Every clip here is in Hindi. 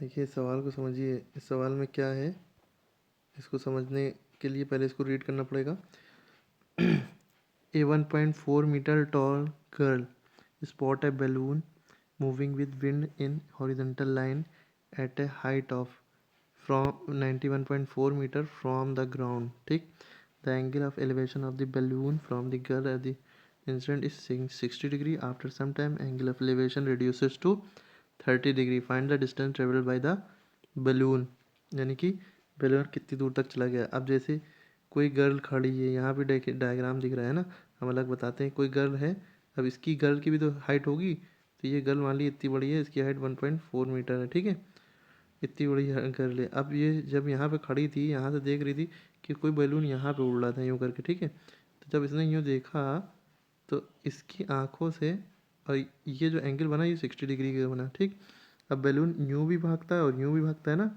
देखिए इस सवाल को समझिए। इस सवाल में क्या है, इसको समझने के लिए पहले इसको रीड करना पड़ेगा। A 1.4 meter tall girl spot a balloon moving with wind in horizontal line at a height of from 91.4 meter from the ground. ठीक, the angle of elevation of the balloon from the girl at the instant is 60 degree. After some time angle of elevation reduces to 30 degree. Find the distance traveled by the balloon. यानी कि बैलून कितनी दूर तक चला गया। अब जैसे कोई गर्ल खड़ी है, यहाँ पे डायग्राम दिख रहा है ना, हम अलग बताते हैं। कोई गर्ल है, अब इसकी गर्ल की भी तो हाइट होगी। तो ये गर्ल मान ली इतनी बड़ी है, इसकी हाइट 1.4 मीटर है। ठीक है, इतनी बड़ी गर्ल है। अब ये जब यहाँ पे खड़ी थी, यहाँ से देख रही थी कि कोई बैलून यहाँ पे उड़ रहा था यूँ करके। ठीक है, तो जब इसने यूँ देखा तो इसकी आंखों से, और ये जो एंगल बना ये 60 डिग्री का बना। ठीक, अब बैलून यूँ भी भागता है और यूँ भी भागता है ना,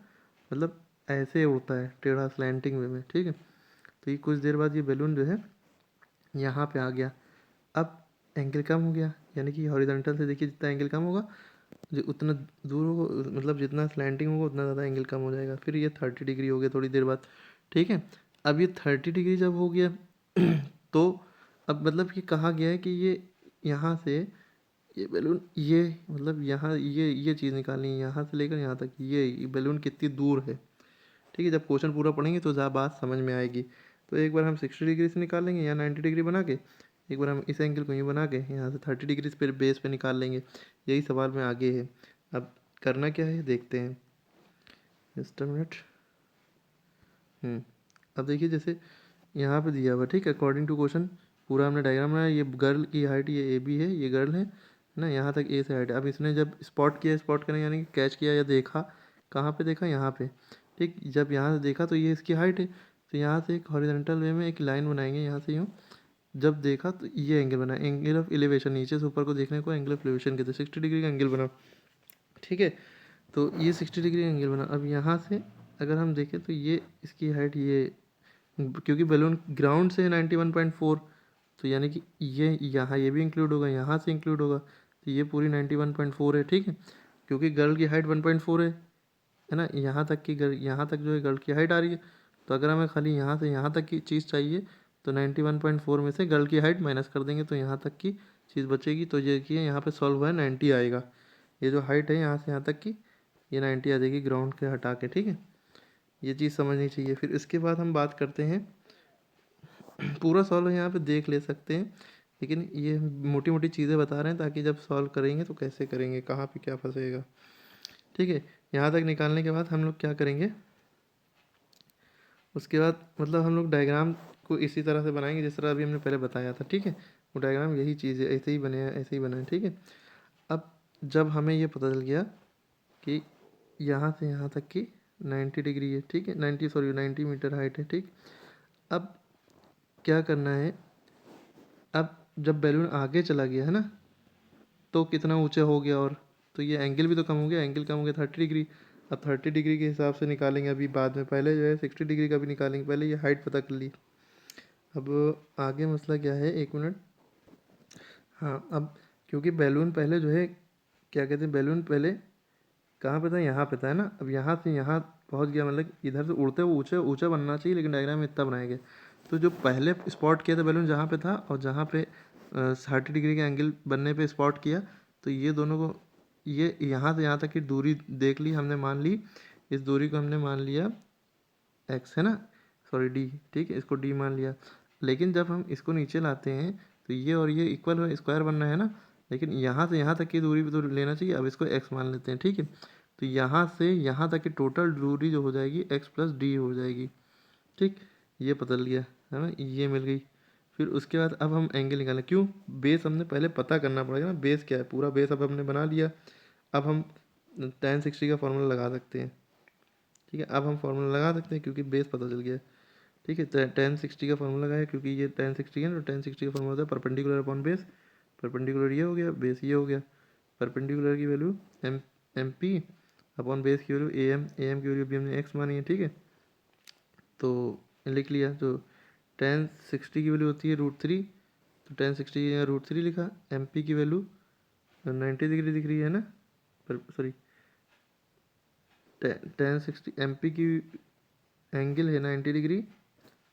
मतलब ऐसे उड़ता है टेढ़ा स्लैंटिंग वे में। ठीक है, तो ये कुछ देर बाद ये बैलून जो है यहाँ पे आ गया। अब एंगल कम हो गया, यानी कि हॉरिजॉन्टल से देखिए जितना एंगल कम होगा, जो उतना दूर होगा, मतलब जितना स्लैंटिंग होगा उतना ज़्यादा एंगल कम हो जाएगा। फिर ये 30 डिग्री हो गया थोड़ी देर बाद। ठीक है, अब ये 30 डिग्री जब हो गया तो अब मतलब कि कहा गया है कि ये यहाँ से ये बैलून, ये मतलब यहाँ ये चीज़ निकालनी है, यहाँ से लेकर यहाँ तक ये बैलून कितनी दूर है। ठीक है, जब क्वेश्चन पूरा पढ़ेंगे तो ज़्यादा बात समझ में आएगी। तो एक बार हम 60 डिग्री से निकाल लेंगे या 90 डिग्री बना के, एक बार हम इस एंगल को यूँ बना के यहाँ से 30 डिग्री पे बेस पे निकाल लेंगे। यही सवाल में आगे है। अब करना क्या है देखते हैं। Just a minute. अब देखिए जैसे यहाँ पे दिया हुआ, ठीक है, अकॉर्डिंग टू क्वेश्चन पूरा हमने डायग्राम बनाया। ये गर्ल की हाइट ये AB है, ये गर्ल है ना, यहाँ तक A से हाइट है। अब इसने जब स्पॉट किया, स्पॉट करने यानी कि कैच किया या देखा, कहाँ पे देखा, यहाँ पे। ठीक, जब यहाँ से देखा तो ये इसकी हाइट है, तो यहाँ से एक हॉरिजॉन्टल वे में एक लाइन बनाएंगे यहाँ से यूँ। जब देखा तो ये एंगल बना, एंगल ऑफ एलिवेशन, नीचे से ऊपर को देखने को एंगल ऑफ एलिवेशन कहते हैं। 60 डिग्री का एंगल बना। ठीक है, तो ये 60 डिग्री एंगल बना। अब यहाँ से अगर हम देखें तो ये इसकी हाइट ये, क्योंकि बैलून ग्राउंड से है 91.4, तो यानी कि ये यहाँ ये भी इंक्लूड होगा, यहाँ से इंक्लूड होगा, तो ये पूरी 91.4 है। ठीक है, क्योंकि गर्ल की हाइट 1.4 है ना, यहाँ तक की गर्ल, यहाँ तक जो है गर्ल की हाइट आ रही है। तो अगर हमें खाली यहाँ से यहाँ तक की चीज़ चाहिए तो 91.4 में से गर्ल की हाइट माइनस कर देंगे तो यहाँ तक की चीज़ बचेगी। तो ये देखिए यहाँ पे सॉल्व हुआ है, 90 आएगा। ये जो हाइट है यहाँ से यहाँ तक की, ये 90 आ जाएगी ग्राउंड के हटा के। ठीक है, ये चीज़ समझनी चाहिए। फिर इसके बाद हम बात करते हैं, पूरा सॉल्व यहाँ पे देख ले सकते हैं, लेकिन ये मोटी मोटी चीज़ें बता रहे हैं ताकि जब सॉल्व करेंगे तो कैसे करेंगे, कहाँ पे क्या फंसेगा। ठीक है, यहाँ तक निकालने के बाद हम लोग क्या करेंगे, उसके बाद मतलब हम लोग डायग्राम को इसी तरह से बनाएंगे जिस तरह अभी हमने पहले बताया था। ठीक है, वो डायग्राम यही चीज़ है, ऐसे ही बने हैं, ऐसे ही बना है। ठीक है, अब जब हमें ये पता चल गया कि यहाँ से यहाँ तक की 90 डिग्री है, ठीक है, 90 मीटर हाइट है। ठीक, अब क्या करना है, अब जब बैलून आगे चला गया है ना, तो कितना ऊंचा हो गया, और तो ये एंगल भी तो कम हो गया, एंगल कम हो गया 30 डिग्री। अब 30 डिग्री के हिसाब से निकालेंगे अभी बाद में, पहले जो है 60 डिग्री का भी निकालेंगे, पहले ये हाइट पता कर ली। अब आगे मसला क्या है, एक मिनट। हाँ, अब क्योंकि बैलून पहले जो है, क्या कहते हैं, बैलून पहले कहाँ पे था, यहाँ पे था, है ना। अब यहाँ से यहाँ पहुँच गया, मतलब इधर से उड़ते हुए ऊँचा ऊँचा बनना चाहिए, लेकिन डायग्राम में इतना बनाया गया। तो जो पहले स्पॉट किया था बैलून जहाँ पे था, और जहाँ पे 30 डिग्री का एंगल बनने पे स्पॉट किया, तो ये दोनों को, ये यहाँ से यहाँ तक की दूरी देख ली हमने, मान ली इस दूरी को हमने मान लिया x, है ना, सॉरी d। ठीक है, इसको d मान लिया। लेकिन जब हम इसको नीचे लाते हैं तो ये और ये इक्वल स्क्वायर बनना है ना, लेकिन यहाँ से यहाँ तक की दूरी भी तो लेना चाहिए। अब इसको x मान लेते हैं। ठीक है, तो यहाँ से यहाँ तक की टोटल दूरी जो हो जाएगी x प्लस डी हो जाएगी। ठीक, ये बदल गया, है ना, ये मिल गई। फिर उसके बाद अब हम एंगल निकालें, क्यों, बेस हमने पहले पता करना पड़ेगा ना, बेस क्या है, पूरा बेस अब हमने बना लिया। अब हम tan 60 का फॉर्मूला लगा सकते हैं। ठीक है, अब हम फॉर्मूला लगा सकते हैं क्योंकि बेस पता चल गया है। ठीक है, tan 60 का फॉर्मूला लगाया, क्योंकि ये tan 60 है, तो tan 60 का फॉर्मूला होता है परपेंडिकुलर अपॉन बेस। परपेंडिकुलर ये हो गया, बेस ये हो गया। परपेंडिकुलर की value M P upon base की वैल्यू ए एम की वैल्यू भी हमने एक्स मानी है। ठीक है, तो लिख लिया। तो tan 60 की वैल्यू होती है √3, तो tan 60 की यहाँ √3 लिखा। एम पी की वैल्यू 90 डिग्री दिख रही है ना, पर सॉरी टेन 60 MP की एंगल है 90 डिग्री।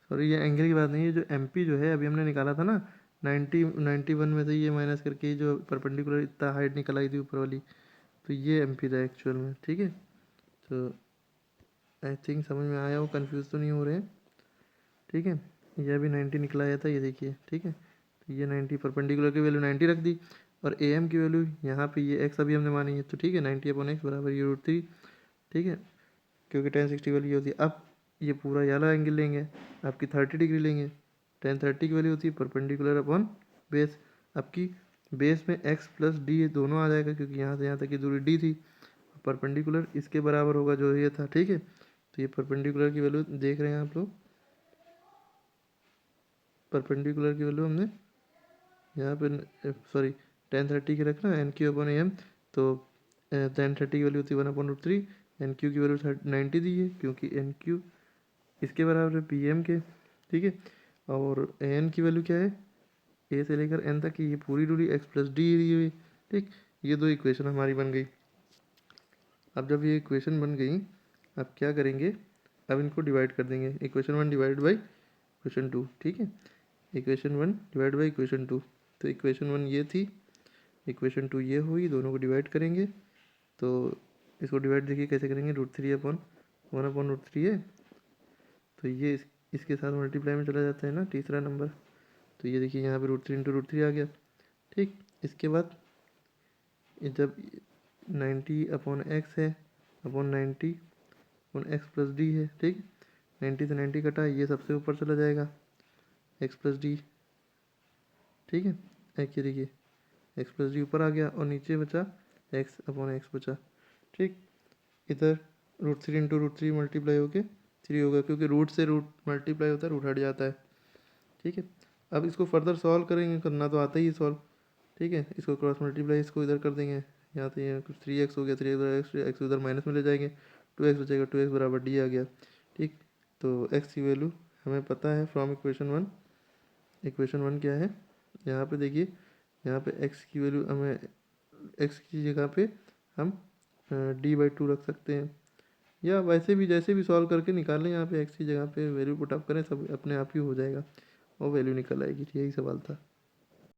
सॉरी, ये एंगल की बात नहीं है, जो MP जो है अभी हमने निकाला था ना 91 में से ये माइनस करके जो परपेंडिकुलर इतना हाइट निकल आई थी ऊपर वाली, तो ये MP था एक्चुअल में। ठीक है, तो आई थिंक समझ में आया हो, कंफ्यूज तो नहीं हो रहे हैं। ठीक है, ये अभी 90 निकला आया था, ये देखिए। ठीक है, तो ये 90 परपेंडिकुलर की वैल्यू 90 रख दी, और AM की वैल्यू यहाँ पे ये x अभी हमने मानी है, तो ठीक है 90/x बराबर ये √3। ठीक है, क्योंकि 1060 वैल्यू होती है। अब ये पूरा ये वाला एंगल लेंगे, आपकी 30 डिग्री लेंगे। 1030 की वैल्यू होती है परपेंडिकुलर अपॉन बेस। आपकी बेस में x प्लस डी दोनों आ जाएगा, क्योंकि यहाँ से यहाँ तक की दूरी d थी। परपेंडिकुलर इसके बराबर होगा जो ये था। ठीक है, तो ये परपेंडिकुलर की वैल्यू देख रहे हैं आप लोग, परपेंडिकुलर की वैल्यू हमने यहाँ पे सॉरी 1030 की रखना NQ/AM, तो 1030 की वैल्यू होती है 1/√3। NQ की वैल्यू 90 दी है, क्योंकि NQ इसके बराबर है PM के। ठीक है, और AN की वैल्यू क्या है, A से लेकर N तक की ये पूरी दूरी x प्लस डी दी हुई। ठीक, ये दो इक्वेशन हमारी बन गई। अब जब ये इक्वेशन बन गई, अब क्या करेंगे, अब इनको डिवाइड कर देंगे। Equation 1 divide by equation 2। ठीक है, इक्वेशन 1 डिवाइड बाई इक्वेशन 2, तो इक्वेशन 1 ये थी, इक्वेशन 2 ये हुई, दोनों को डिवाइड करेंगे। तो इसको डिवाइड देखिए कैसे करेंगे, √3/1/√3 है, तो ये इसके साथ मल्टीप्लाई में चला जाता है ना, तीसरा नंबर। तो ये देखिए यहाँ पे √3 × √3 आ गया। ठीक, इसके बाद जब 90/x है अपॉन 90/x प्लस डी है। ठीक, 90 से 90 कटा, ये सबसे ऊपर चला जाएगा x प्लस डी। ठीक है, एक ये देखिए x प्लस डी ऊपर आ गया, और नीचे बचा x/x बचा। ठीक, इधर √3 × √3 मल्टीप्लाई होके 3 होगा, क्योंकि रूट से रूट मल्टीप्लाई होता है, रूट हट जाता है। ठीक है, अब इसको फर्दर सॉल्व करेंगे, करना तो आता ही है सॉल्व। ठीक है, इसको क्रॉस मल्टीप्लाई इसको इधर कर देंगे, यहाँ तो ये 3x हो गया, 3x उधर माइनस में ले जाएंगे, 2x बचेगा, 2x बराबर डी आ गया। ठीक, तो x की वैल्यू हमें पता है फ्रॉम इक्वेशन 1। इक्वेशन 1 क्या है, यहाँ पे देखिए, यहाँ पे x की वैल्यू हमें x की जगह पे हम d/2 रख सकते हैं, या वैसे भी जैसे भी सॉल्व करके निकाल लें, यहाँ पे x की जगह पे वैल्यू पुट अप करें, सब अपने आप ही हो जाएगा, वो वैल्यू निकल आएगी। यही सवाल था।